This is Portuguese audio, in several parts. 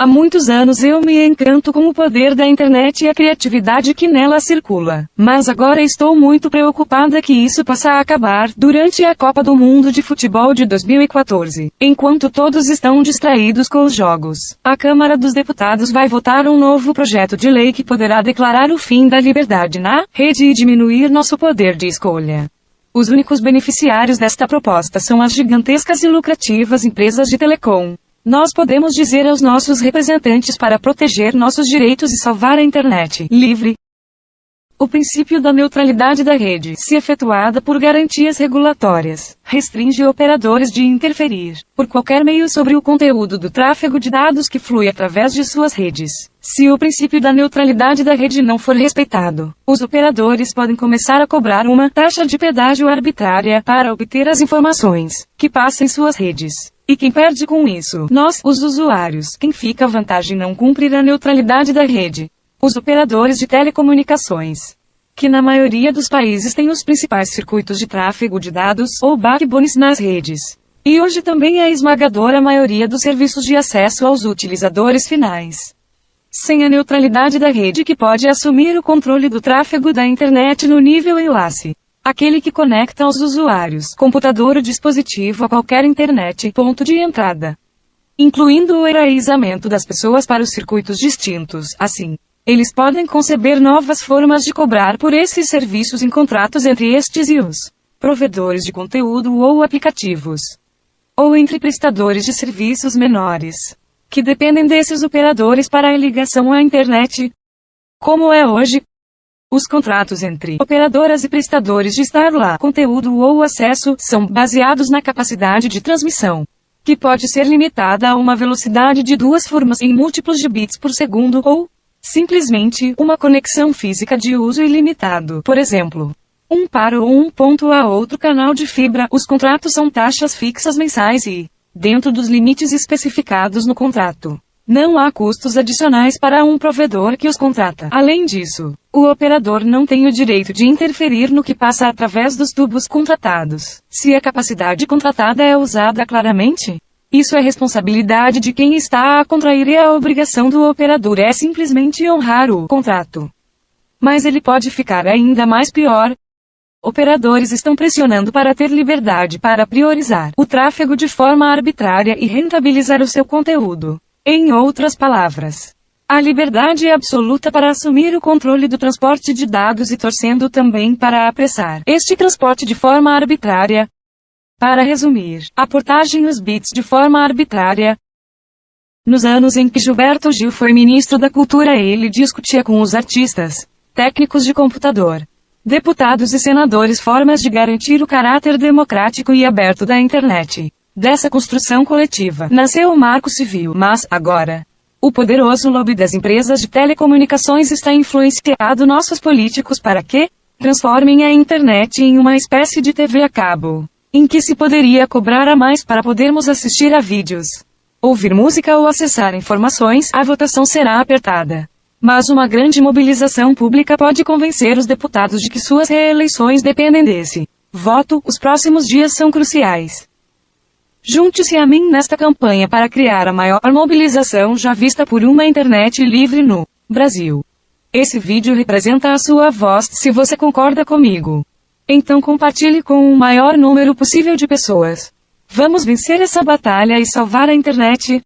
Há muitos anos eu me encanto com o poder da internet e a criatividade que nela circula. Mas agora estou muito preocupada que isso possa acabar durante a Copa do Mundo de Futebol de 2014. Enquanto todos estão distraídos com os jogos, a Câmara dos Deputados vai votar um novo projeto de lei que poderá declarar o fim da liberdade na rede e diminuir nosso poder de escolha. Os únicos beneficiários desta proposta são as gigantescas e lucrativas empresas de telecom. Nós podemos dizer aos nossos representantes para proteger nossos direitos e salvar a internet livre. O princípio da neutralidade da rede, se efetuada por garantias regulatórias, restringe operadores de interferir, por qualquer meio sobre o conteúdo do tráfego de dados que flui através de suas redes. Se o princípio da neutralidade da rede não for respeitado, os operadores podem começar a cobrar uma taxa de pedágio arbitrária para obter as informações que passam em suas redes. E quem perde com isso? Nós, os usuários. Quem fica a vantagem não cumprir a neutralidade da rede? Os operadores de telecomunicações, que na maioria dos países têm os principais circuitos de tráfego de dados, ou backbones nas redes. E hoje também a esmagadora maioria dos serviços de acesso aos utilizadores finais. Sem a neutralidade da rede que pode assumir o controle do tráfego da internet no nível enlace. Aquele que conecta aos usuários, computador ou dispositivo a qualquer internet, ponto de entrada. Incluindo o enraizamento das pessoas para os circuitos distintos, assim. Eles podem conceber novas formas de cobrar por esses serviços em contratos entre estes e os provedores de conteúdo ou aplicativos. Ou entre prestadores de serviços menores, que dependem desses operadores para a ligação à internet. Como é hoje, os contratos entre operadoras e prestadores de estar lá, conteúdo ou acesso, são baseados na capacidade de transmissão, que pode ser limitada a uma velocidade de 2 formas em múltiplos de bits por segundo ou, simplesmente, uma conexão física de uso ilimitado. Por exemplo, um par ou um ponto a outro canal de fibra. Os contratos são taxas fixas mensais e, dentro dos limites especificados no contrato, não há custos adicionais para um provedor que os contrata. Além disso, o operador não tem o direito de interferir no que passa através dos tubos contratados. Se a capacidade contratada é usada claramente, isso é responsabilidade de quem está a contrair e a obrigação do operador é simplesmente honrar o contrato. Mas ele pode ficar ainda mais pior. Operadores estão pressionando para ter liberdade para priorizar o tráfego de forma arbitrária e rentabilizar o seu conteúdo. Em outras palavras, a liberdade é absoluta para assumir o controle do transporte de dados e torcendo também para apressar este transporte de forma arbitrária. Para resumir, a portagem os bits de forma arbitrária. Nos anos em que Gilberto Gil foi ministro da Cultura, ele discutia com os artistas, técnicos de computador, deputados e senadores formas de garantir o caráter democrático e aberto da internet. Dessa construção coletiva, nasceu o Marco Civil, mas, agora, o poderoso lobby das empresas de telecomunicações está influenciando nossos políticos para que transformem a internet em uma espécie de TV a cabo, em que se poderia cobrar a mais para podermos assistir a vídeos, ouvir música ou acessar informações. A votação será apertada, mas uma grande mobilização pública pode convencer os deputados de que suas reeleições dependem desse voto. Os próximos dias são cruciais. Junte-se a mim nesta campanha para criar a maior mobilização já vista por uma internet livre no Brasil. Esse vídeo representa a sua voz. Se você concorda comigo, então compartilhe com o maior número possível de pessoas. Vamos vencer essa batalha e salvar a internet.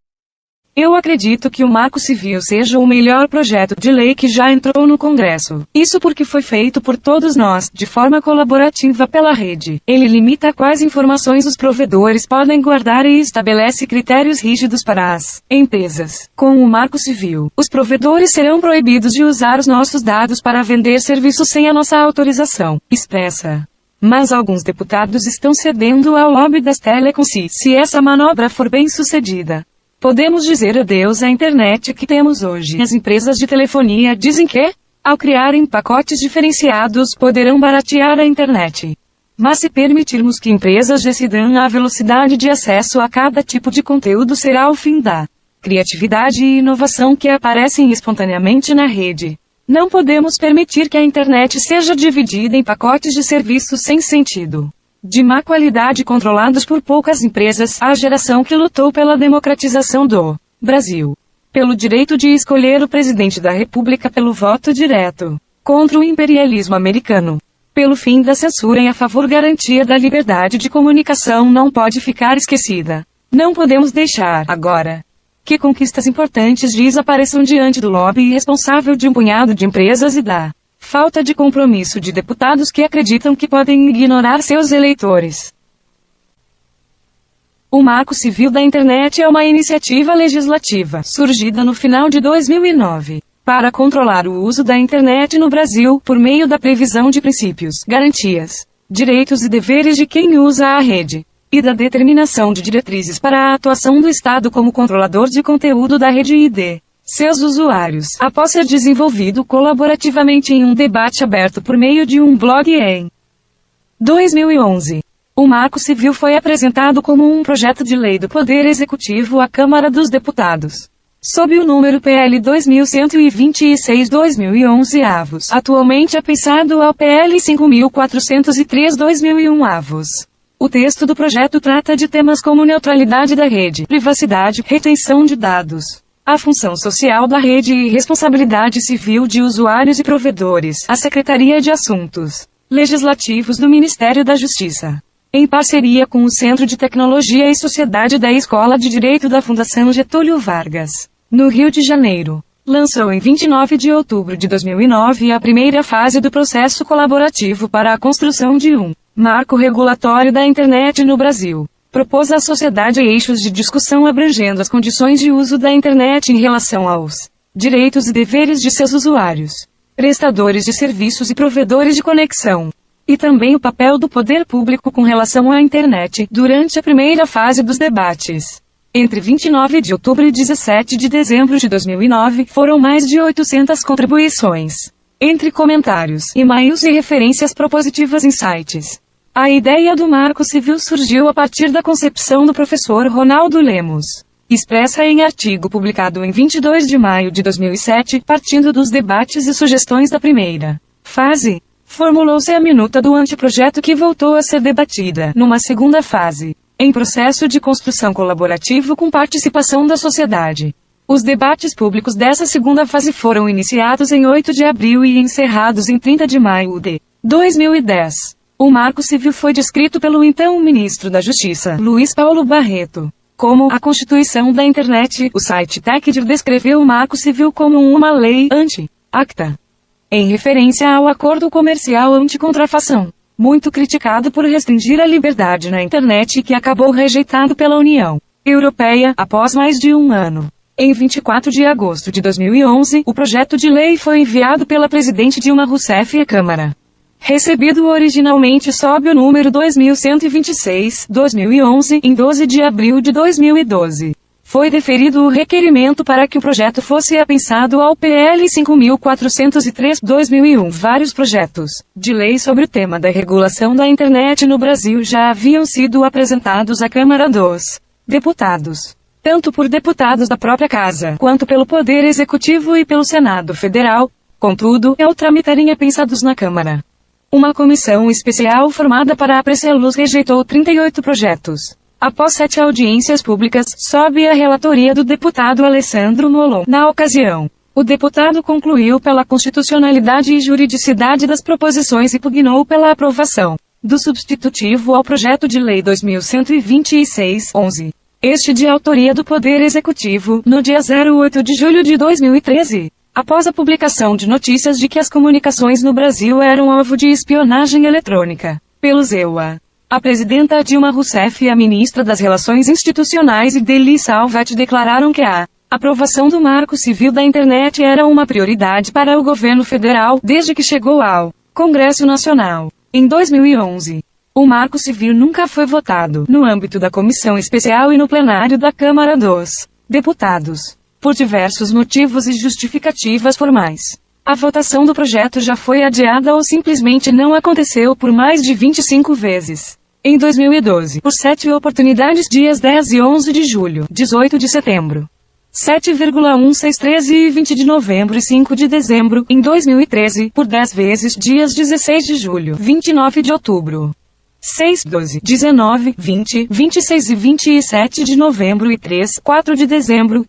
Eu acredito que o Marco Civil seja o melhor projeto de lei que já entrou no Congresso. Isso porque foi feito por todos nós, de forma colaborativa pela rede. Ele limita quais informações os provedores podem guardar e estabelece critérios rígidos para as empresas. Com o Marco Civil, os provedores serão proibidos de usar os nossos dados para vender serviços sem a nossa autorização expressa. Mas alguns deputados estão cedendo ao lobby das telecoms. Se essa manobra for bem sucedida, podemos dizer adeus à internet que temos hoje. As empresas de telefonia dizem que, ao criarem pacotes diferenciados, poderão baratear a internet. Mas se permitirmos que empresas decidam a velocidade de acesso a cada tipo de conteúdo, será o fim da criatividade e inovação que aparecem espontaneamente na rede. Não podemos permitir que a internet seja dividida em pacotes de serviços sem sentido, de má qualidade controlados por poucas empresas. A geração que lutou pela democratização do Brasil pelo direito de escolher o presidente da República pelo voto direto, contra o imperialismo americano, pelo fim da censura e a favor garantia da liberdade de comunicação não pode ficar esquecida. Não podemos deixar, agora, que conquistas importantes desapareçam diante do lobby irresponsável de um punhado de empresas e da falta de compromisso de deputados que acreditam que podem ignorar seus eleitores. O Marco Civil da Internet é uma iniciativa legislativa, surgida no final de 2009, para controlar o uso da internet no Brasil, por meio da previsão de princípios, garantias, direitos e deveres de quem usa a rede, e da determinação de diretrizes para a atuação do Estado como controlador de conteúdo da rede e de seus usuários, após ser desenvolvido colaborativamente em um debate aberto por meio de um blog em 2011. O Marco Civil foi apresentado como um projeto de lei do Poder Executivo à Câmara dos Deputados, sob o número PL 2126/2011 avos. Atualmente apensado ao PL 5403/2001 avos. O texto do projeto trata de temas como neutralidade da rede, privacidade, retenção de dados, a função social da rede e responsabilidade civil de usuários e provedores. A Secretaria de Assuntos Legislativos do Ministério da Justiça, em parceria com o Centro de Tecnologia e Sociedade da Escola de Direito da Fundação Getúlio Vargas, no Rio de Janeiro, lançou em 29 de outubro de 2009 a primeira fase do processo colaborativo para a construção de um marco regulatório da internet no Brasil. Propôs à sociedade eixos de discussão abrangendo as condições de uso da internet em relação aos direitos e deveres de seus usuários, prestadores de serviços e provedores de conexão, e também o papel do poder público com relação à internet. Durante a primeira fase dos debates, entre 29 de outubro e 17 de dezembro de 2009, foram mais de 800 contribuições, entre comentários, e-mails e referências propositivas em sites. A ideia do Marco Civil surgiu a partir da concepção do professor Ronaldo Lemos, expressa em artigo publicado em 22 de maio de 2007, partindo dos debates e sugestões da primeira fase. Formulou-se a minuta do anteprojeto que voltou a ser debatida, numa segunda fase, em processo de construção colaborativo com participação da sociedade. Os debates públicos dessa segunda fase foram iniciados em 8 de abril e encerrados em 30 de maio de 2010. O Marco Civil foi descrito pelo então ministro da Justiça, Luiz Paulo Barreto, como a Constituição da Internet. O site TechDir descreveu o Marco Civil como uma lei anti-ACTA, em referência ao Acordo Comercial Anticontrafação, muito criticado por restringir a liberdade na internet e que acabou rejeitado pela União Europeia, após mais de um ano. Em 24 de agosto de 2011, o projeto de lei foi enviado pela presidente Dilma Rousseff à Câmara, recebido originalmente sob o número 2126/2011, em 12 de abril de 2012. Foi deferido o requerimento para que o projeto fosse apensado ao PL 5403/2001. Vários projetos de lei sobre o tema da regulação da internet no Brasil já haviam sido apresentados à Câmara dos Deputados, tanto por deputados da própria Casa, quanto pelo Poder Executivo e pelo Senado Federal. Contudo, ao tramitarem apensados na Câmara, uma comissão especial formada para apreciá-los rejeitou 38 projetos. Após 7 audiências públicas, sob a relatoria do deputado Alessandro Molon, na ocasião, o deputado concluiu pela constitucionalidade e juridicidade das proposições e pugnou pela aprovação do substitutivo ao projeto de lei 2126/11. Este de autoria do Poder Executivo, no dia 08 de julho de 2013. Após a publicação de notícias de que as comunicações no Brasil eram alvo de espionagem eletrônica pelos EUA, a presidenta Dilma Rousseff e a ministra das Relações Institucionais Ideli Salvat declararam que a aprovação do Marco Civil da Internet era uma prioridade para o governo federal desde que chegou ao Congresso Nacional. Em 2011, o Marco Civil nunca foi votado no âmbito da comissão especial e no plenário da Câmara dos Deputados, por diversos motivos e justificativas formais. A votação do projeto já foi adiada ou simplesmente não aconteceu por mais de 25 vezes. Em 2012, por 7 oportunidades, dias 10 e 11 de julho, 18 de setembro, 7,16, 13 e 20 de novembro e 5 de dezembro. Em 2013, por 10 vezes, dias 16 de julho, 29 de outubro, 6, 12, 19, 20, 26 e 27 de novembro e 3, 4 de dezembro.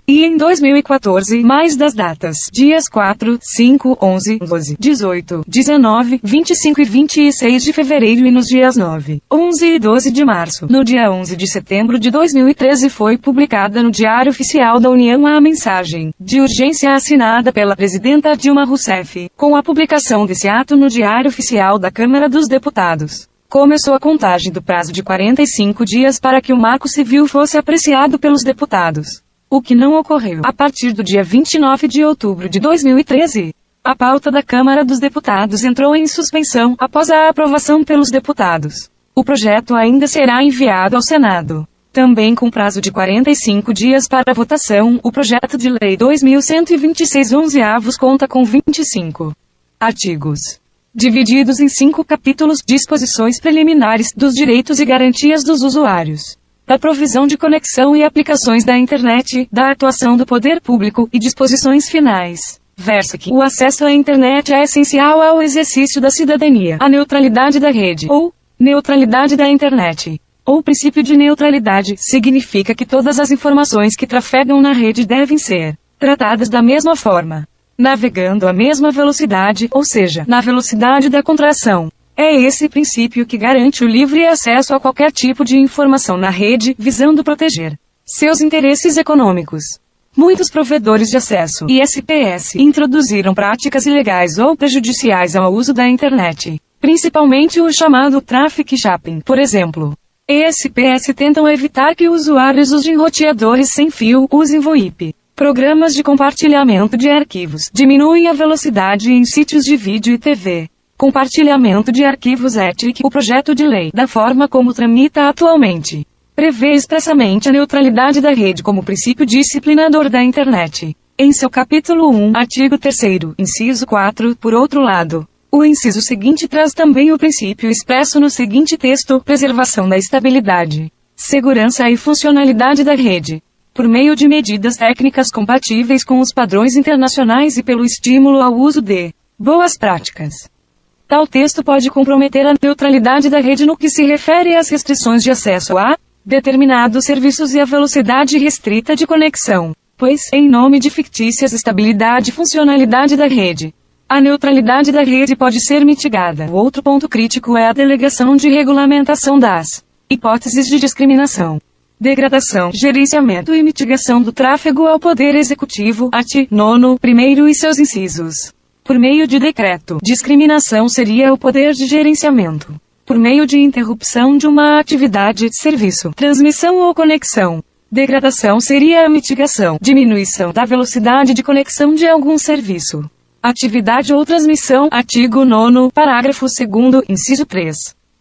E em 2014, mais das datas, dias 4, 5, 11, 12, 18, 19, 25 e 26 de fevereiro e nos dias 9, 11 e 12 de março. No dia 11 de setembro de 2013 foi publicada no Diário Oficial da União a mensagem de urgência assinada pela presidenta Dilma Rousseff. Com a publicação desse ato no Diário Oficial da Câmara dos Deputados, começou a contagem do prazo de 45 dias para que o Marco Civil fosse apreciado pelos deputados. O que não ocorreu. A partir do dia 29 de outubro de 2013, a pauta da Câmara dos Deputados entrou em suspensão após a aprovação pelos deputados. O projeto ainda será enviado ao Senado. Também com prazo de 45 dias para votação, o projeto de lei 2126/11 conta com 25 artigos, divididos em 5 capítulos, disposições preliminares dos direitos e garantias dos usuários, da provisão de conexão e aplicações da internet, da atuação do poder público e disposições finais. Versa que o acesso à internet é essencial ao exercício da cidadania. A neutralidade da rede, ou neutralidade da internet, ou princípio de neutralidade, significa que todas as informações que trafegam na rede devem ser tratadas da mesma forma, navegando à mesma velocidade, ou seja, na velocidade da contração. É esse princípio que garante o livre acesso a qualquer tipo de informação na rede, visando proteger seus interesses econômicos. Muitos provedores de acesso, ISPs, introduziram práticas ilegais ou prejudiciais ao uso da internet, principalmente o chamado traffic shopping. Por exemplo, ISPs tentam evitar que usuários usem roteadores sem fio, usem VoIP, programas de compartilhamento de arquivos, diminuem a velocidade em sítios de vídeo e TV. Compartilhamento de arquivos ETIC. O projeto de lei, da forma como tramita atualmente, prevê expressamente a neutralidade da rede como princípio disciplinador da internet. Em seu capítulo 1, artigo 3º, inciso 4, por outro lado, o inciso seguinte traz também o princípio expresso no seguinte texto: preservação da estabilidade, segurança e funcionalidade da rede, por meio de medidas técnicas compatíveis com os padrões internacionais e pelo estímulo ao uso de boas práticas. Tal texto pode comprometer a neutralidade da rede no que se refere às restrições de acesso a determinados serviços e à velocidade restrita de conexão, pois, em nome de fictícias estabilidade e funcionalidade da rede, a neutralidade da rede pode ser mitigada. O outro ponto crítico é a delegação de regulamentação das hipóteses de discriminação, degradação, gerenciamento e mitigação do tráfego ao Poder Executivo, art. 9, primeiro e seus incisos. Por meio de decreto. Discriminação seria o poder de gerenciamento, por meio de interrupção de uma atividade, serviço, transmissão ou conexão. Degradação seria a mitigação, diminuição da velocidade de conexão de algum serviço, atividade ou transmissão. Artigo 9, parágrafo 2º, inciso 3.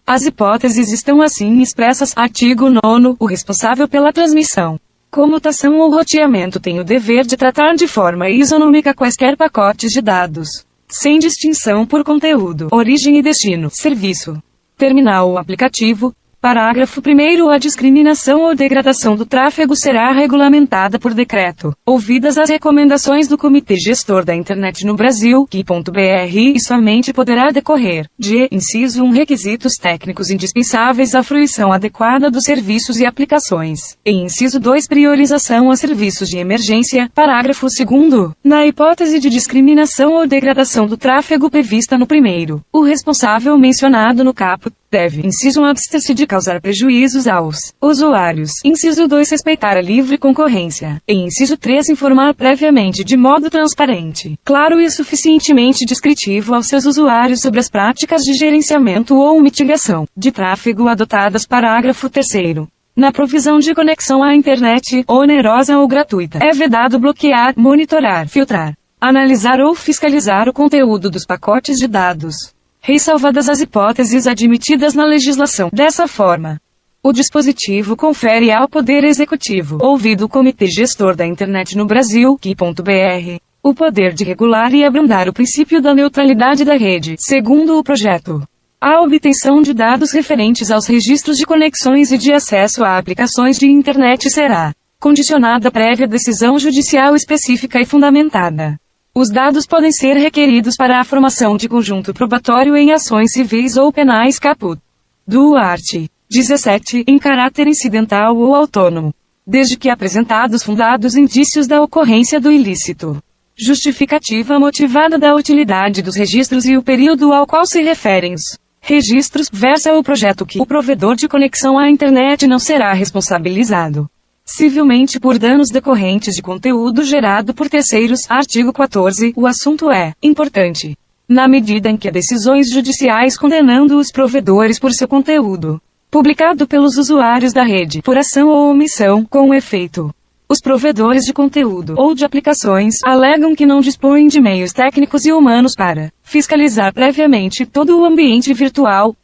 As hipóteses estão assim expressas. Artigo 9. O responsável pela transmissão, comutação ou roteamento tem o dever de tratar de forma isonômica quaisquer pacotes de dados, sem distinção por conteúdo, origem e destino, serviço, terminal ou aplicativo. Parágrafo 1º. A discriminação ou degradação do tráfego será regulamentada por decreto, ouvidas as recomendações do Comitê Gestor da Internet no Brasil, CI.br, e somente poderá decorrer de, inciso 1, requisitos técnicos indispensáveis à fruição adequada dos serviços e aplicações, e inciso 2, priorização a serviços de emergência. Parágrafo 2º. Na hipótese de discriminação ou degradação do tráfego prevista no primeiro, o responsável mencionado no caput deve, inciso 1, abster-se de causar prejuízos aos usuários, inciso 2, respeitar a livre concorrência, e inciso 3, informar previamente de modo transparente, claro e suficientemente descritivo aos seus usuários sobre as práticas de gerenciamento ou mitigação de tráfego adotadas. Parágrafo 3º. Na provisão de conexão à internet, onerosa ou gratuita, é vedado bloquear, monitorar, filtrar, analisar ou fiscalizar o conteúdo dos pacotes de dados, ressalvadas as hipóteses admitidas na legislação. Dessa forma, o dispositivo confere ao Poder Executivo, ouvido o Comitê Gestor da Internet no Brasil, CI.br, o poder de regular e abrandar o princípio da neutralidade da rede. Segundo o projeto, a obtenção de dados referentes aos registros de conexões e de acesso a aplicações de internet será condicionada à prévia decisão judicial específica e fundamentada. Os dados podem ser requeridos para a formação de conjunto probatório em ações civis ou penais. Caput do art. 17, em caráter incidental ou autônomo. desde que apresentados fundados indícios da ocorrência do ilícito. Justificativa motivada da utilidade dos registros e o período ao qual se referem os registros, versa o projeto que o provedor de conexão à internet não será responsabilizado civilmente por danos decorrentes de conteúdo gerado por terceiros. Artigo 14. O assunto é importante na medida em que há decisões judiciais condenando os provedores por seu conteúdo publicado pelos usuários da rede, por ação ou omissão, com efeito. Os provedores de conteúdo ou de aplicações alegam que não dispõem de meios técnicos e humanos para fiscalizar previamente todo o ambiente virtual.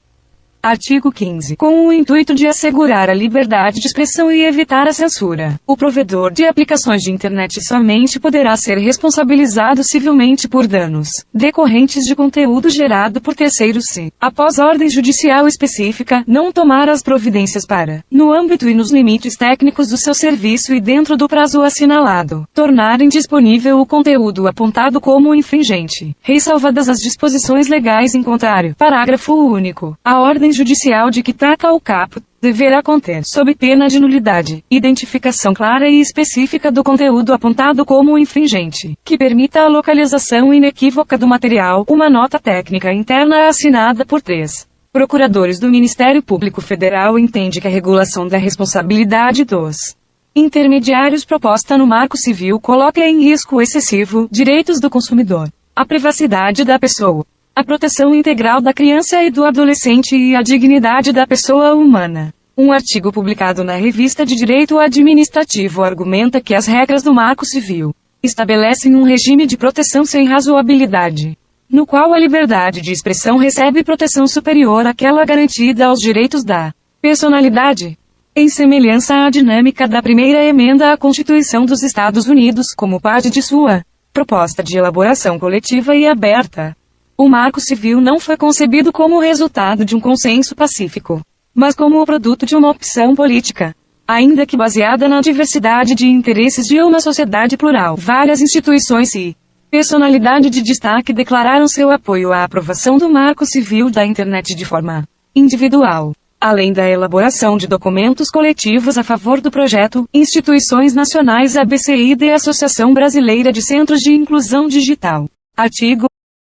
Artigo 15. Com o intuito de assegurar a liberdade de expressão e evitar a censura, o provedor de aplicações de internet somente poderá ser responsabilizado civilmente por danos decorrentes de conteúdo gerado por terceiros se, após ordem judicial específica, não tomar as providências para, no âmbito e nos limites técnicos do seu serviço e dentro do prazo assinalado, tornar indisponível o conteúdo apontado como infringente, ressalvadas as disposições legais em contrário. Parágrafo único. A ordem judicial de que trata o caput deverá conter, sob pena de nulidade, identificação clara e específica do conteúdo apontado como infringente, que permita a localização inequívoca do material, uma nota técnica interna assinada por 3 procuradores do Ministério Público Federal entende que a regulação da responsabilidade dos intermediários proposta no Marco Civil coloca em risco excessivo direitos do consumidor, a privacidade da pessoa, a proteção integral da criança e do adolescente e a dignidade da pessoa humana. Um artigo publicado na Revista de Direito Administrativo argumenta que as regras do Marco Civil estabelecem um regime de proteção sem razoabilidade, no qual a liberdade de expressão recebe proteção superior àquela garantida aos direitos da personalidade, em semelhança à dinâmica da primeira emenda à Constituição dos Estados Unidos, como parte de sua proposta de elaboração coletiva e aberta. O Marco Civil não foi concebido como resultado de um consenso pacífico, mas como o produto de uma opção política. Ainda que baseada na diversidade de interesses de uma sociedade plural, várias instituições e personalidade de destaque declararam seu apoio à aprovação do Marco Civil da Internet de forma individual. Além da elaboração de documentos coletivos a favor do projeto, instituições nacionais ABCID e Associação Brasileira de Centros de Inclusão Digital. Artigo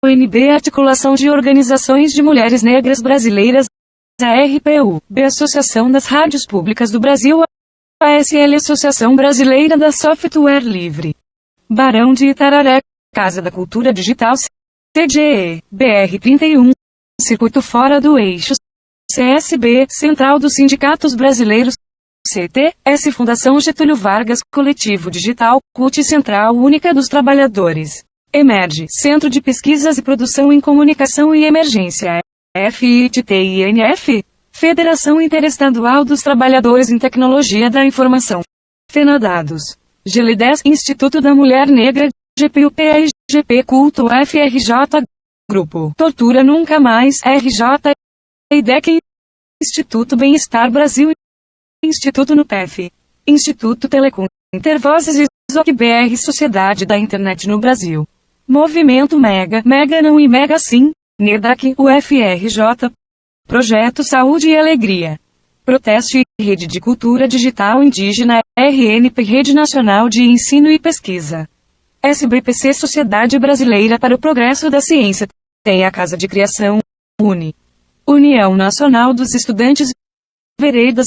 ONB Articulação de Organizações de Mulheres Negras Brasileiras, ARPU, B Associação das Rádios Públicas do Brasil, ASL Associação Brasileira da Software Livre, Barão de Itararé, Casa da Cultura Digital, CGE, BR 31, Circuito Fora do Eixo, CSB, Central dos Sindicatos Brasileiros, CTS Fundação Getúlio Vargas, Coletivo Digital, CUT Central Única dos Trabalhadores. Emerge, Centro de Pesquisas e Produção em Comunicação e Emergência, FITINF, Federação Interestadual dos Trabalhadores em Tecnologia da Informação, FENADADOS, GL10, Instituto da Mulher Negra, GPUPA, GP Culto FRJ, Grupo Tortura Nunca Mais, RJ, IDEC, Instituto Bem-Estar Brasil, Instituto NUPEF, Instituto Telecom, Intervozes e ZocBR Sociedade da Internet no Brasil. Movimento Mega, Mega Não e Mega Sim, NERDAC, UFRJ, Projeto Saúde e Alegria, Proteste, Rede de Cultura Digital Indígena, RNP Rede Nacional de Ensino e Pesquisa, SBPC Sociedade Brasileira para o Progresso da Ciência, tem a Casa de Criação, União Nacional dos Estudantes, Veredas,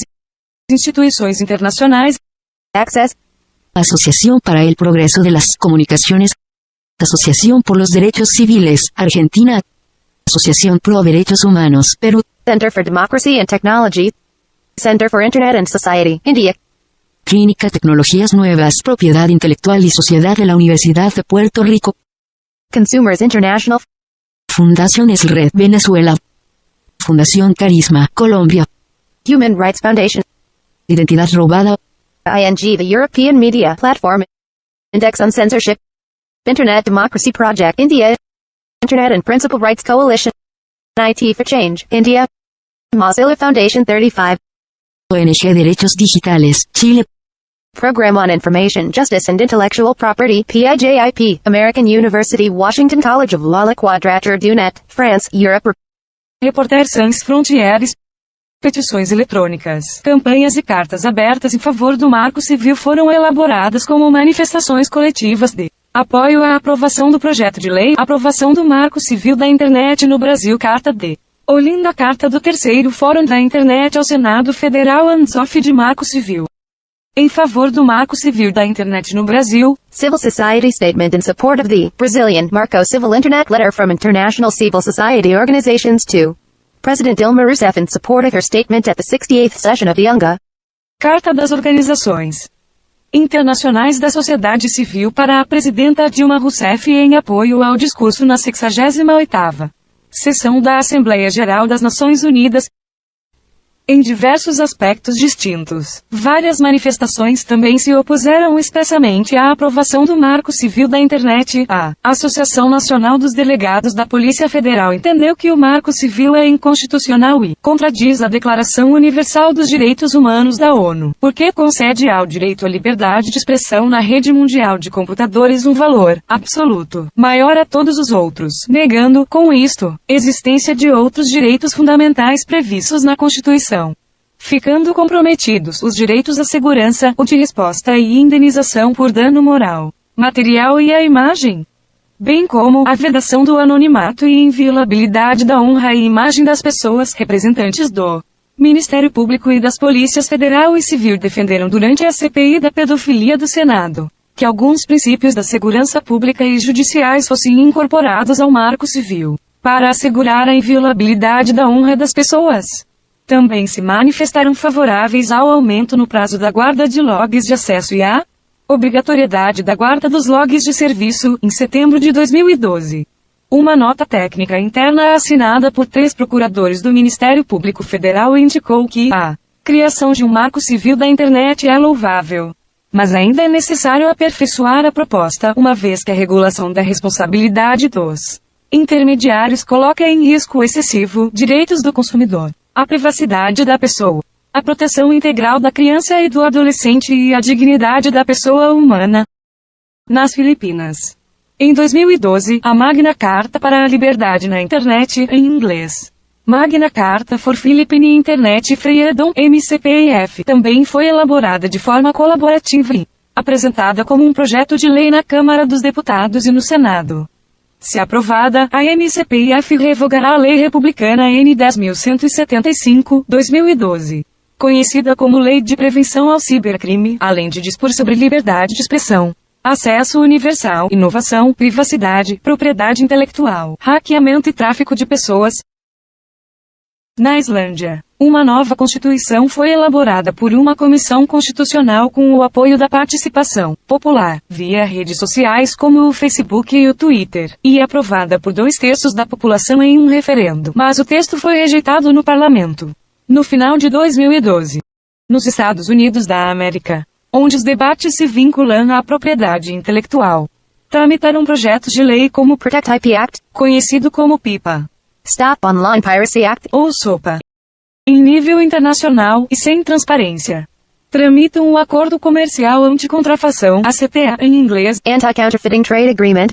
Instituições Internacionais, Access, Asociación para el Progreso de las Comunicaciones, Asociación por los Derechos Civiles, Argentina, Asociación Pro Derechos Humanos, Perú, Center for Democracy and Technology, Center for Internet and Society, India, Clínica Tecnologías Nuevas, Propiedad Intelectual y Sociedad de la Universidad de Puerto Rico, Consumers International, Fundación Red, Venezuela, Fundación Carisma, Colombia, Human Rights Foundation, Identidad Robada, ING, the European Media Platform, Index on Censorship, Internet Democracy Project, India, Internet and Principal Rights Coalition, IT for Change, India, Mozilla Foundation 35, ONG Derechos Digitales, Chile, Program on Information Justice and Intellectual Property, PIJIP, American University Washington College of Law, La Quadrature du Net, France, Europe. Reporter Sans Frontières, Petições eletrônicas, campanhas e cartas abertas em favor do Marco Civil foram elaboradas como manifestações coletivas de apoio à aprovação do projeto de lei, aprovação do Marco Civil da Internet no Brasil, Carta de Olinda, Carta do Terceiro Fórum da Internet ao Senado Federal Ansof de Marco Civil. Em favor do Marco Civil da Internet no Brasil, Civil Society Statement in support of the Brazilian Marco Civil Internet Letter from International Civil Society Organizations to President Dilma Rousseff in support of her statement at the 68th session of the UNGA. Carta das Organizações Internacionais da Sociedade Civil para a Presidenta Dilma Rousseff em apoio ao discurso na 68ª Sessão da Assembleia Geral das Nações Unidas. Em diversos aspectos distintos, várias manifestações também se opuseram expressamente à aprovação do Marco Civil da Internet. A Associação Nacional dos Delegados da Polícia Federal entendeu que o Marco Civil é inconstitucional e contradiz a Declaração Universal dos Direitos Humanos da ONU, porque concede ao direito à liberdade de expressão na rede mundial de computadores um valor absoluto maior a todos os outros, negando, com isto, existência de outros direitos fundamentais previstos na Constituição, ficando comprometidos os direitos à segurança, o de resposta e indenização por dano moral, material e à imagem, bem como a vedação do anonimato e inviolabilidade da honra e imagem das pessoas representantes do Ministério Público e das Polícias Federal e Civil defenderam durante a CPI da pedofilia do Senado que alguns princípios da segurança pública e judiciais fossem incorporados ao Marco Civil, para assegurar a inviolabilidade da honra das pessoas. Também se manifestaram favoráveis ao aumento no prazo da guarda de logs de acesso e à obrigatoriedade da guarda dos logs de serviço, em setembro de 2012. Uma nota técnica interna assinada por 3 procuradores do Ministério Público Federal indicou que a criação de um Marco Civil da Internet é louvável, mas ainda é necessário aperfeiçoar a proposta, uma vez que a regulação da responsabilidade dos intermediários coloca em risco excessivo direitos do consumidor, a privacidade da pessoa, a proteção integral da criança e do adolescente e a dignidade da pessoa humana. Nas Filipinas, em 2012, a Magna Carta para a Liberdade na Internet, em inglês, Magna Carta for Philippine Internet Freedom, MCPIF, também foi elaborada de forma colaborativa e apresentada como um projeto de lei na Câmara dos Deputados e no Senado. Se aprovada, a MCPIF revogará a Lei Republicana N. 10.175, 2012, conhecida como Lei de Prevenção ao Cibercrime, além de dispor sobre liberdade de expressão, acesso universal, inovação, privacidade, propriedade intelectual, hackeamento e tráfico de pessoas. Na Islândia, uma nova Constituição foi elaborada por uma comissão constitucional com o apoio da participação popular, via redes sociais como o Facebook e o Twitter, e aprovada por 2/3 da população em um referendo, mas o texto foi rejeitado no parlamento no final de 2012. Nos Estados Unidos da América, onde os debates se vinculam à propriedade intelectual, tramitaram projetos de lei como Protect IP Act, conhecido como PIPA, Stop Online Piracy Act, ou SOPA. Em nível internacional e sem transparência, tramitam o Acordo Comercial Anticontrafação, ACTA em inglês, Anti-Counterfeiting Trade Agreement,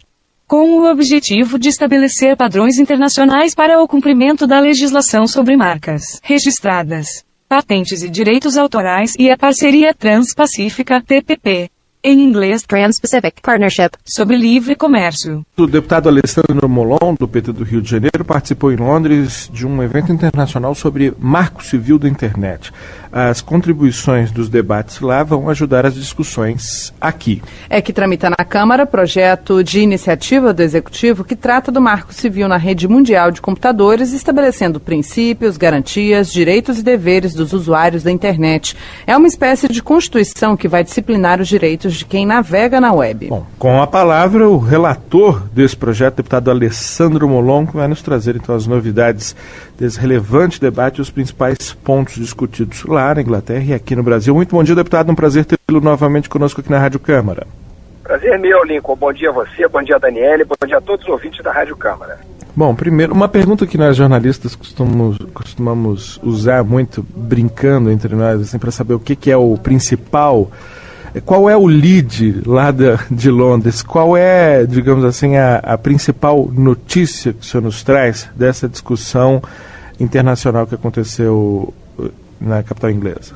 com o objetivo de estabelecer padrões internacionais para o cumprimento da legislação sobre marcas registradas, patentes e direitos autorais, e a Parceria Trans-Pacífica, TPP, em inglês, Trans-Pacific Partnership, sobre livre comércio. O deputado Alessandro Molon, do PT do Rio de Janeiro, participou em Londres de um evento internacional sobre Marco Civil da Internet. As contribuições dos debates lá vão ajudar as discussões aqui. É que tramita na Câmara projeto de iniciativa do Executivo que trata do Marco Civil na rede mundial de computadores, estabelecendo princípios, garantias, direitos e deveres dos usuários da internet. É uma espécie de constituição que vai disciplinar os direitos de quem navega na web. Bom, com a palavra, o relator desse projeto, deputado Alessandro Molon, que vai nos trazer então as novidades desse relevante debate e os principais pontos discutidos lá na Inglaterra e aqui no Brasil. Muito bom dia, deputado. Um prazer tê-lo novamente conosco aqui na Rádio Câmara. Prazer meu, Lincoln. Bom dia a você, bom dia a Daniele, bom dia a todos os ouvintes da Rádio Câmara. Bom, primeiro, uma pergunta que nós jornalistas costumamos usar muito, brincando entre nós, assim, para saber o que é o principal. Qual é o lead lá de Londres? Qual é, digamos assim, a principal notícia que o senhor nos traz dessa discussão internacional que aconteceu na capital inglesa?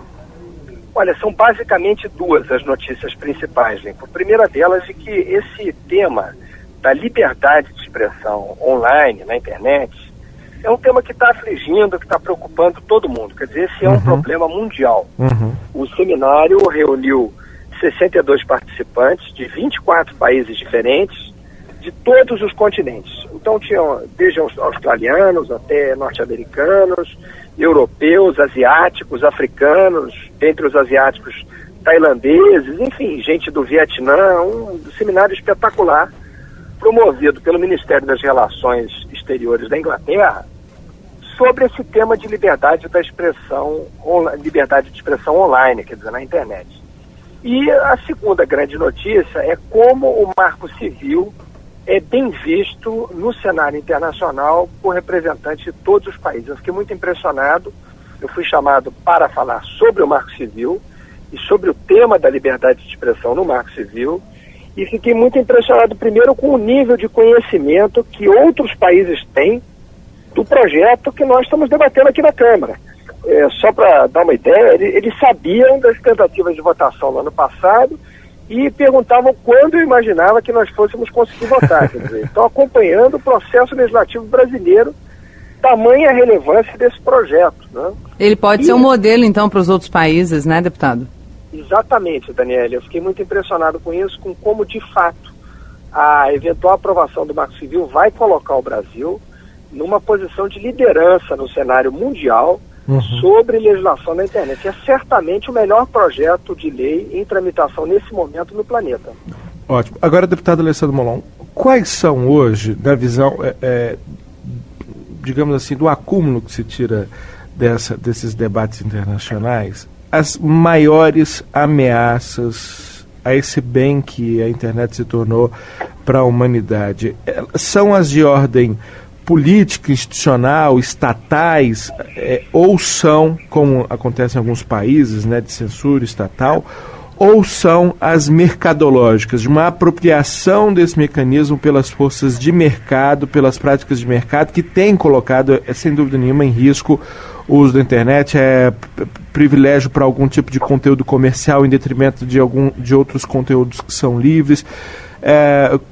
Olha, são basicamente duas as notícias principais, Lincoln. A primeira delas é que esse tema da liberdade de expressão online, na internet, é um tema que está afligindo, que está preocupando todo mundo. Quer dizer, esse é um problema mundial. O seminário reuniu 62 participantes de 24 países diferentes, de todos os continentes. Então tinham desde australianos até norte-americanos, europeus, asiáticos, africanos, entre os asiáticos tailandeses, enfim, gente do Vietnã, um seminário espetacular, promovido pelo Ministério das Relações Exteriores da Inglaterra, sobre esse tema de liberdade de expressão online, quer dizer, na internet. E a segunda grande notícia é como o Marco Civil é bem visto no cenário internacional por representantes de todos os países. Eu fiquei muito impressionado. Eu fui chamado para falar sobre o Marco Civil e sobre o tema da liberdade de expressão no Marco Civil, e fiquei muito impressionado, primeiro, com o nível de conhecimento que outros países têm do projeto que nós estamos debatendo aqui na Câmara. Só para dar uma ideia, eles sabiam das tentativas de votação no ano passado e perguntavam quando eu imaginava que nós fôssemos conseguir votar. Quer dizer, estão acompanhando o processo legislativo brasileiro, tamanha a relevância desse projeto, né? Ele pode ser um modelo, então, para os outros países, né, deputado? Exatamente, Daniela. Eu fiquei muito impressionado com isso, com como, de fato, a eventual aprovação do Marco Civil vai colocar o Brasil numa posição de liderança no cenário mundial sobre legislação na internet. É certamente o melhor projeto de lei em tramitação nesse momento no planeta. Ótimo. Agora, deputado Alessandro Molon, quais são hoje, na visão, digamos assim, do acúmulo que se tira desses debates internacionais, as maiores ameaças a esse bem que a internet se tornou para a humanidade? São as de ordem política, institucional, estatais, ou são, como acontece em alguns países, né, de censura estatal, ou são as mercadológicas, de uma apropriação desse mecanismo pelas forças de mercado, pelas práticas de mercado, que tem colocado, sem dúvida nenhuma, em risco o uso da internet, privilégio para algum tipo de conteúdo comercial em detrimento de outros conteúdos que são livres.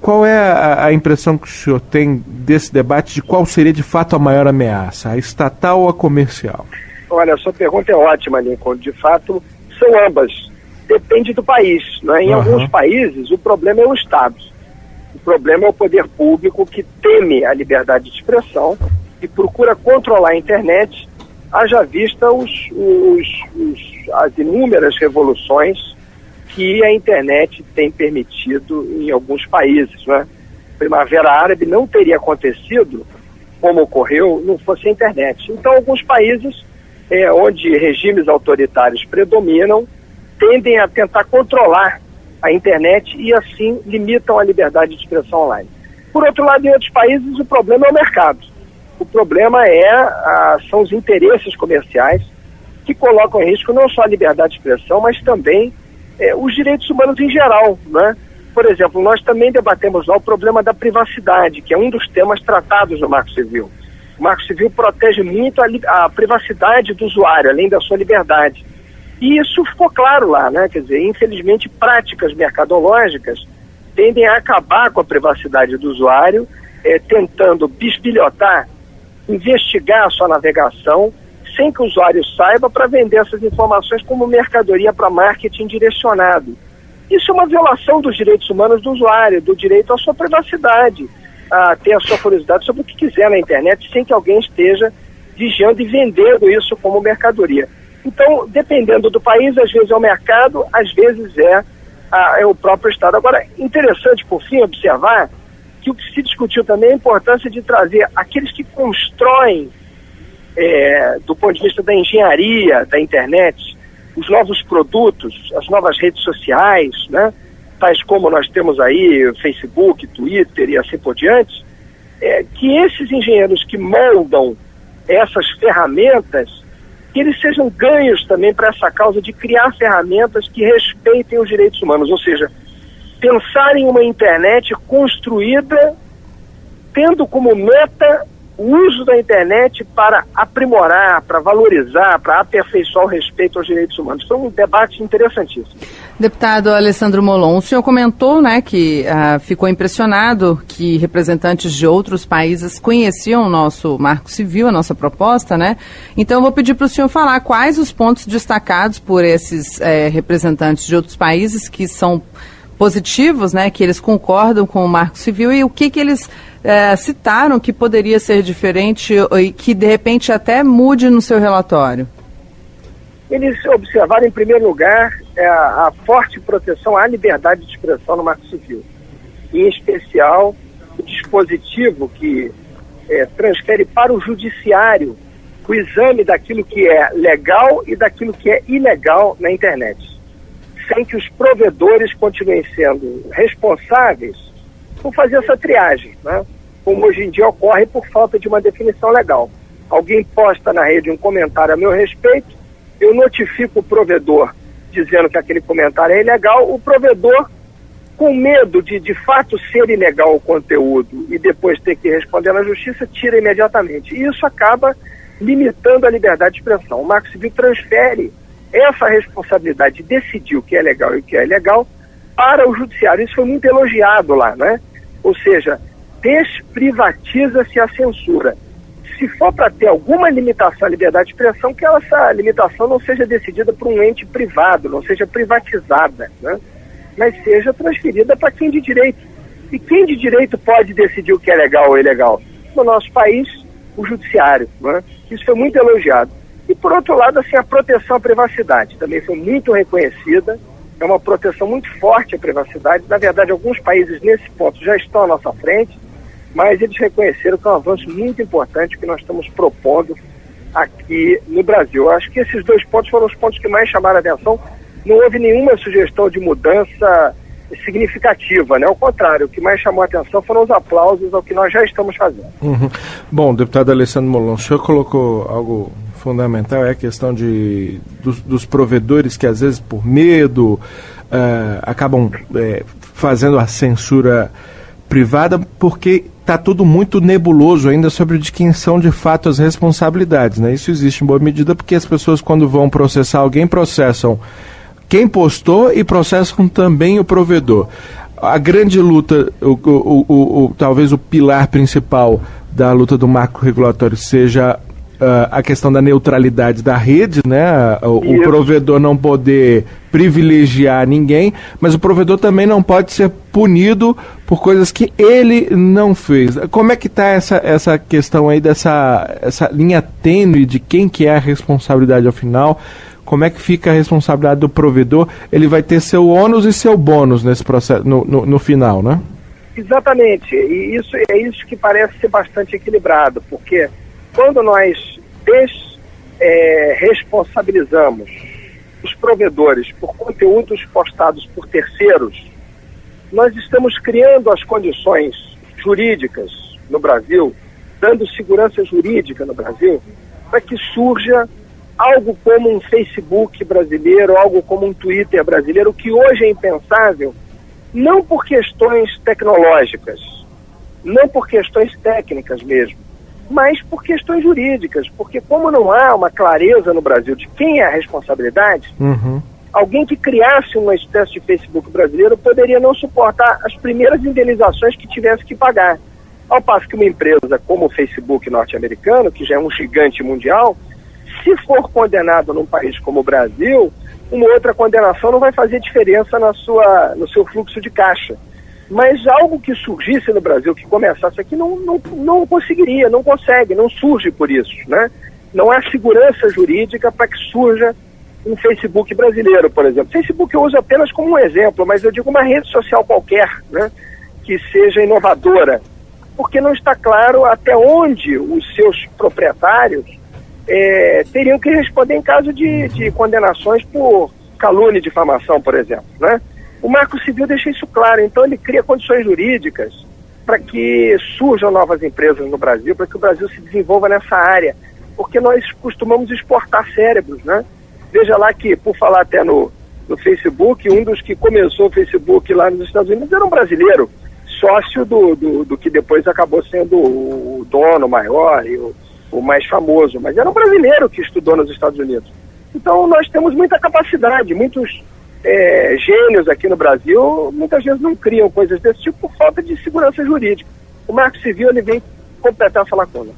Qual é a impressão que o senhor tem desse debate, de qual seria de fato a maior ameaça, a estatal ou a comercial? Olha, a sua pergunta é ótima, Lincoln. De fato, são ambas. Depende do país, né? Em alguns países, o problema é o Estado. O problema é o poder público que teme a liberdade de expressão e procura controlar a internet, haja vista as inúmeras revoluções que a internet tem permitido em alguns países, né? Primavera Árabe não teria acontecido como ocorreu não fosse a internet. Então, alguns países onde regimes autoritários predominam tendem a tentar controlar a internet e, assim, limitam a liberdade de expressão online. Por outro lado, em outros países, o problema é o mercado. O problema são os interesses comerciais que colocam em risco não só a liberdade de expressão, mas também os direitos humanos em geral, né? Por exemplo, nós também debatemos lá o problema da privacidade, que é um dos temas tratados no Marco Civil. O Marco Civil protege muito a privacidade do usuário, além da sua liberdade. E isso ficou claro lá, né? Quer dizer, infelizmente, práticas mercadológicas tendem a acabar com a privacidade do usuário, tentando bisbilhotar, investigar a sua navegação, sem que o usuário saiba, para vender essas informações como mercadoria para marketing direcionado. Isso é uma violação dos direitos humanos do usuário, do direito à sua privacidade, a ter a sua curiosidade sobre o que quiser na internet, sem que alguém esteja vigiando e vendendo isso como mercadoria. Então, dependendo do país, às vezes é o mercado, às vezes é o próprio Estado. Agora, interessante, por fim, observar que o que se discutiu também é a importância de trazer aqueles que constroem, do ponto de vista da engenharia da internet, os novos produtos, as novas redes sociais, né, tais como nós temos aí Facebook, Twitter e assim por diante, que esses engenheiros que moldam essas ferramentas, que eles sejam ganhos também para essa causa de criar ferramentas que respeitem os direitos humanos, ou seja, pensar em uma internet construída tendo como meta o uso da internet para aprimorar, para valorizar, para aperfeiçoar o respeito aos direitos humanos. Foi um debate interessantíssimo. Deputado Alessandro Molon, o senhor comentou, né, que ficou impressionado que representantes de outros países conheciam o nosso Marco Civil, a nossa proposta, né? Então eu vou pedir para o senhor falar quais os pontos destacados por esses representantes de outros países que são positivos, né, que eles concordam com o Marco Civil e o que eles citaram que poderia ser diferente e que de repente até mude no seu relatório. Eles observaram, em primeiro lugar, a forte proteção à liberdade de expressão no Marco Civil. Em especial, o dispositivo que transfere para o judiciário o exame daquilo que é legal e daquilo que é ilegal na internet, sem que os provedores continuem sendo responsáveis por fazer essa triagem, né? Como hoje em dia ocorre por falta de uma definição legal. Alguém posta na rede um comentário a meu respeito, eu notifico o provedor dizendo que aquele comentário é ilegal, o provedor, com medo de fato ser ilegal o conteúdo e depois ter que responder na justiça, tira imediatamente. E isso acaba limitando a liberdade de expressão. O Marco Civil transfere essa responsabilidade de decidir o que é legal e o que é ilegal para o judiciário. Isso foi muito elogiado lá, né? Ou seja, desprivatiza-se a censura. Se for para ter alguma limitação à liberdade de expressão, que essa limitação não seja decidida por um ente privado, não seja privatizada, né? Mas seja transferida para quem de direito. E quem de direito pode decidir o que é legal ou ilegal? No nosso país, o judiciário, né? Isso foi muito elogiado. E por outro lado, assim, a proteção à privacidade também foi muito reconhecida. É uma proteção muito forte à privacidade. Na verdade, alguns países nesse ponto já estão à nossa frente, mas eles reconheceram que é um avanço muito importante que nós estamos propondo aqui no Brasil. Eu acho que esses dois pontos foram os pontos que mais chamaram a atenção. Não houve nenhuma sugestão de mudança significativa, né? Ao contrário, o que mais chamou a atenção foram os aplausos ao que nós já estamos fazendo. Uhum. Bom, deputado Alessandro Molon, o senhor colocou algo fundamental, é a questão dos provedores que às vezes por medo acabam fazendo a censura privada porque está tudo muito nebuloso ainda sobre de quem são de fato as responsabilidades, né? Isso existe em boa medida porque as pessoas, quando vão processar alguém, processam quem postou e processam também o provedor. A grande luta, talvez o pilar principal da luta do marco regulatório seja a questão da neutralidade da rede, né? O provedor não poder privilegiar ninguém, mas o provedor também não pode ser punido por coisas que ele não fez. Como é que está essa questão aí essa linha tênue de quem que é a responsabilidade ao final? Como é que fica a responsabilidade do provedor? Ele vai ter seu ônus e seu bônus nesse processo, no final, né? Exatamente, e isso é isso que parece ser bastante equilibrado, porque quando nós responsabilizamos os provedores por conteúdos postados por terceiros, nós estamos criando as condições jurídicas no Brasil, dando segurança jurídica no Brasil, para que surja algo como um Facebook brasileiro, algo como um Twitter brasileiro, que hoje é impensável, não por questões tecnológicas, não por questões técnicas mesmo, mas por questões jurídicas, porque como não há uma clareza no Brasil de quem é a responsabilidade, alguém que criasse uma espécie de Facebook brasileiro poderia não suportar as primeiras indenizações que tivesse que pagar. Ao passo que uma empresa como o Facebook norte-americano, que já é um gigante mundial, se for condenado num país como o Brasil, uma outra condenação não vai fazer diferença no seu fluxo de caixa. Mas algo que surgisse no Brasil, que começasse aqui, não conseguiria, não consegue, não surge por isso, né? Não há segurança jurídica para que surja um Facebook brasileiro, por exemplo. Facebook eu uso apenas como um exemplo, mas eu digo uma rede social qualquer, né, que seja inovadora, porque não está claro até onde os seus proprietários teriam que responder em caso de condenações por calúnia e difamação, por exemplo, né? O Marco Civil deixa isso claro, então ele cria condições jurídicas para que surjam novas empresas no Brasil, para que o Brasil se desenvolva nessa área, porque nós costumamos exportar cérebros, né? Veja lá que, por falar até no Facebook, um dos que começou o Facebook lá nos Estados Unidos era um brasileiro, sócio do que depois acabou sendo o dono maior e o mais famoso, mas era um brasileiro que estudou nos Estados Unidos. Então nós temos muita capacidade, muitos gênios aqui no Brasil, muitas vezes não criam coisas desse tipo por falta de segurança jurídica. O Marco Civil ele vem completar essa lacuna.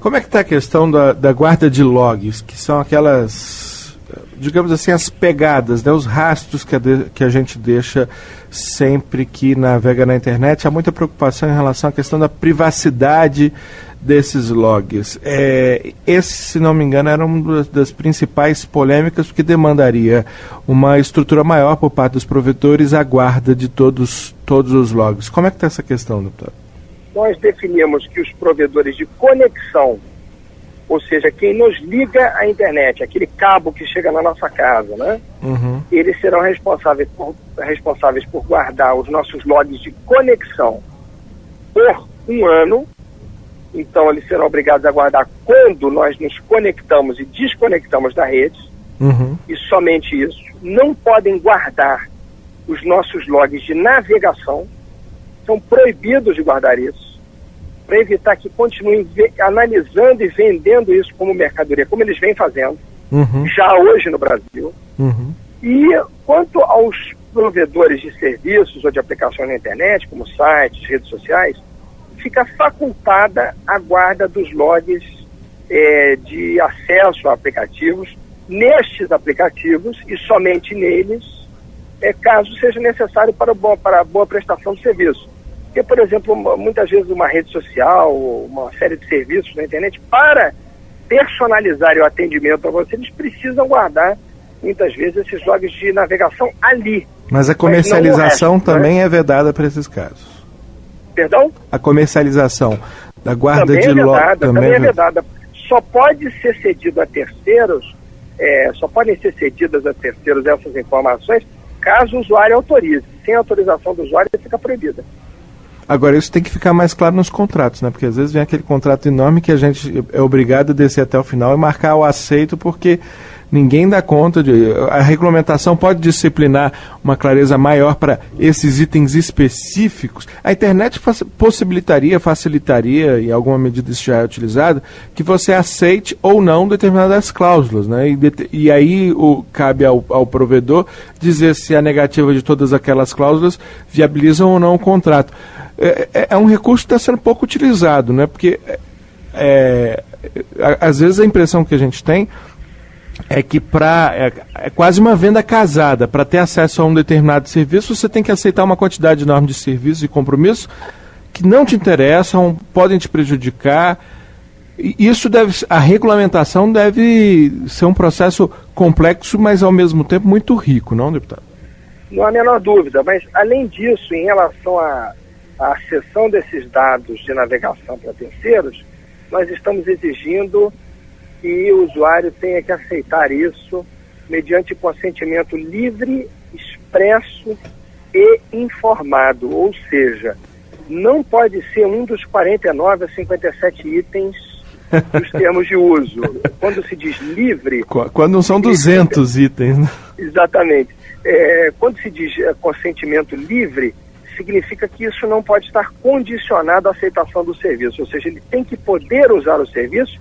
Como é que está a questão da guarda de logs, que são aquelas, digamos assim, as pegadas, né, os rastros que a gente deixa sempre que navega na internet? Há muita preocupação em relação à questão da privacidade desses logs. Esse, se não me engano, era uma das principais polêmicas, porque demandaria uma estrutura maior por parte dos provedores a guarda de todos os logs. Como é que está essa questão, deputado? Nós definimos que os provedores de conexão, ou seja, quem nos liga à internet, aquele cabo que chega na nossa casa, né? Uhum. Eles serão responsáveis por guardar os nossos logs de conexão por 1 ano. Então, eles serão obrigados a guardar quando nós nos conectamos e desconectamos da rede. Uhum. E somente isso. Não podem guardar os nossos logs de navegação. São proibidos de guardar isso, para evitar que continuem analisando e vendendo isso como mercadoria, como eles vêm fazendo, já hoje no Brasil. E quanto aos provedores de serviços ou de aplicações na internet, como sites, redes sociais, fica facultada a guarda dos logs de acesso a aplicativos, nestes aplicativos e somente neles, caso seja necessário para a boa prestação de serviço. Porque, por exemplo, muitas vezes uma rede social, uma série de serviços na internet, para personalizar o atendimento a você, eles precisam guardar, muitas vezes, esses logs de navegação ali. Mas a comercialização também é vedada para esses casos. Perdão? A comercialização da guarda também de logs também é vedada. Só pode ser cedido a terceiros, só podem ser cedidas a terceiros essas informações, caso o usuário autorize. Sem autorização do usuário, fica proibida. Agora, isso tem que ficar mais claro nos contratos, né? Porque às vezes vem aquele contrato enorme que a gente é obrigado a descer até o final e marcar o aceito, porque ninguém dá conta de... A regulamentação pode disciplinar uma clareza maior para esses itens específicos. A internet facilitaria, em alguma medida isso já é utilizado, que você aceite ou não determinadas cláusulas, né? E aí cabe ao provedor dizer se a negativa de todas aquelas cláusulas viabilizam ou não o contrato. É um recurso que está sendo pouco utilizado, né? Porque às vezes a impressão que a gente tem é que é quase uma venda casada. Para ter acesso a um determinado serviço, você tem que aceitar uma quantidade enorme de serviços e compromissos que não te interessam, podem te prejudicar. E a regulamentação deve ser um processo complexo, mas ao mesmo tempo muito rico, não, deputado? Não há a menor dúvida, mas além disso, em relação à cessão desses dados de navegação para terceiros, nós estamos exigindo que o usuário tenha que aceitar isso mediante consentimento livre, expresso e informado. Ou seja, não pode ser um dos 49 a 57 itens dos termos de uso. Quando se diz livre... Quando não são 200 itens, né? Exatamente. Quando se diz consentimento livre, significa que isso não pode estar condicionado à aceitação do serviço. Ou seja, ele tem que poder usar o serviço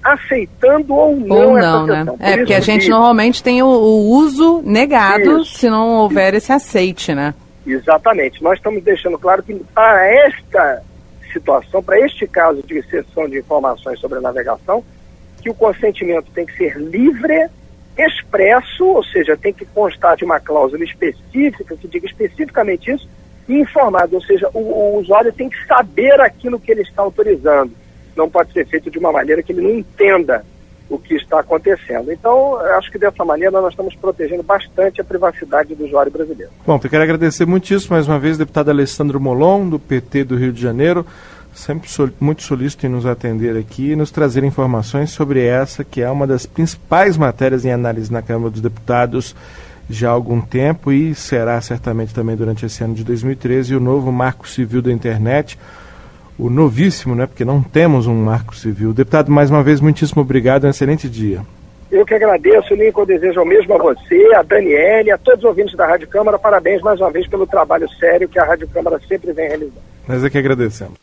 aceitando ou não essa sessão. Né? Porque a gente normalmente tem o uso negado se não houver esse aceite, né? Exatamente. Nós estamos deixando claro que para esta situação, para este caso de cessão de informações sobre a navegação, que o consentimento tem que ser livre, expresso, ou seja, tem que constar de uma cláusula específica, que diga especificamente isso, e informado, ou seja, o usuário tem que saber aquilo que ele está autorizando. Não pode ser feito de uma maneira que ele não entenda o que está acontecendo. Então, acho que dessa maneira nós estamos protegendo bastante a privacidade do usuário brasileiro. Bom, eu quero agradecer muitíssimo mais uma vez, deputado Alessandro Molon, do PT do Rio de Janeiro, sempre muito solícito em nos atender aqui e nos trazer informações sobre essa, que é uma das principais matérias em análise na Câmara dos Deputados já há algum tempo e será certamente também durante esse ano de 2013, o novo Marco Civil da Internet, o novíssimo, né, porque não temos um Marco Civil. Deputado, mais uma vez, muitíssimo obrigado, um excelente dia. Eu que agradeço, Lincoln, desejo o mesmo a você, a Daniele, a todos os ouvintes da Rádio Câmara, parabéns mais uma vez pelo trabalho sério que a Rádio Câmara sempre vem realizando. Nós é que agradecemos.